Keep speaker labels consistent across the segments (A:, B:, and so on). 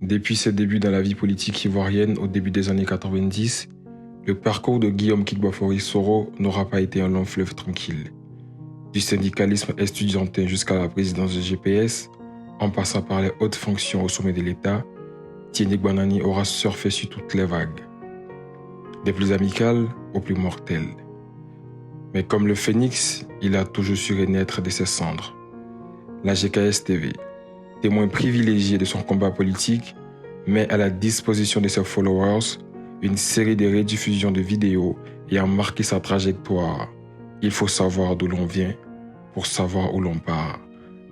A: Depuis ses débuts dans la vie politique ivoirienne au début des années 90, le parcours de Guillaume Kigbafori Soro n'aura pas été un long fleuve tranquille. Du syndicalisme estudiantin jusqu'à la présidence de GPS, en passant par les hautes fonctions au sommet de l'État, Tieni Gbanani aura surfé sur toutes les vagues, des plus amicales aux plus mortelles. Mais comme le phénix, il a toujours su renaître de ses cendres. La GKS TV, témoin privilégié de son combat politique, met à la disposition de ses followers une série de rediffusions de vidéos ayant marqué sa trajectoire. Il faut savoir d'où l'on vient pour savoir où l'on part,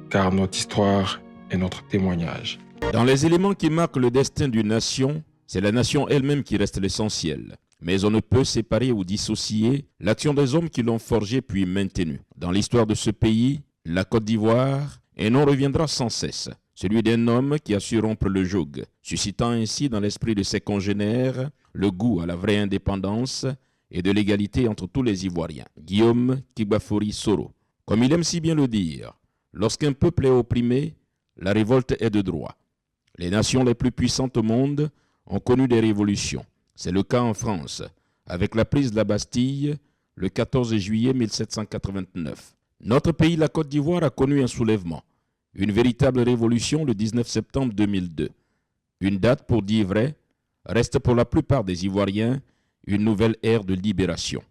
A: car notre histoire est notre témoignage.
B: Dans les éléments qui marquent le destin d'une nation, c'est la nation elle-même qui reste l'essentiel. Mais on ne peut séparer ou dissocier l'action des hommes qui l'ont forgé puis maintenu. Dans l'histoire de ce pays, la Côte d'Ivoire, un nom reviendra sans cesse, celui d'un homme qui a su rompre le joug, suscitant ainsi dans l'esprit de ses congénères le goût à la vraie indépendance et de l'égalité entre tous les Ivoiriens. Guillaume Kigbafori Soro. Comme il aime si bien le dire, lorsqu'un peuple est opprimé, la révolte est de droit. Les nations les plus puissantes au monde ont connu des révolutions. C'est le cas en France, avec la prise de la Bastille le 14 juillet 1789. Notre pays, la Côte d'Ivoire, a connu un soulèvement, une véritable révolution le 19 septembre 2002. Une date, pour dire vrai, reste pour la plupart des Ivoiriens une nouvelle ère de libération.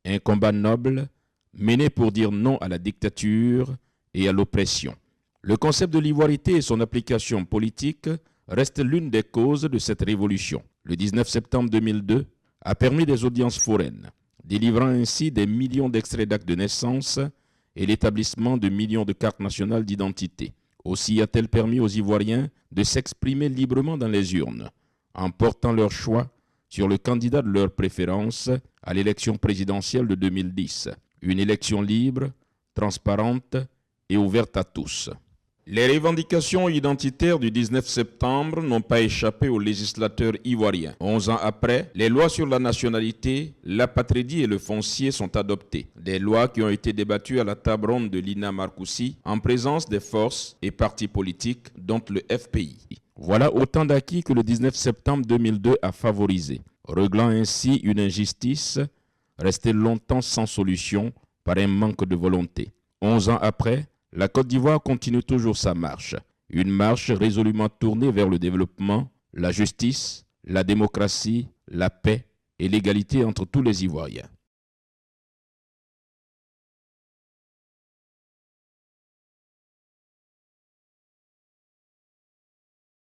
B: Un combat noble mené pour dire non à la dictature et à l'oppression. Le concept de l'ivoirité et son application politique reste l'une des causes de cette révolution. Le 19 septembre 2002 a permis des audiences foraines, délivrant ainsi des millions d'extraits d'actes de naissance et l'établissement de millions de cartes nationales d'identité. Aussi a-t-elle permis aux Ivoiriens de s'exprimer librement dans les urnes, en portant leur choix sur le candidat de leur préférence à l'élection présidentielle de 2010. Une élection libre, transparente et ouverte à tous. Les revendications identitaires du 19 septembre n'ont pas échappé aux législateurs ivoiriens. 11 ans après, les lois sur la nationalité, l'apatridie et le foncier sont adoptées. Des lois qui ont été débattues à la table ronde de Lina Marcoussi en présence des forces et partis politiques, dont le FPI. Voilà autant d'acquis que le 19 septembre 2002 a favorisé, réglant ainsi une injustice restée longtemps sans solution par un manque de volonté. 11 ans après, la Côte d'Ivoire continue toujours sa marche, une marche résolument tournée vers le développement, la justice, la démocratie, la paix et l'égalité entre tous les Ivoiriens.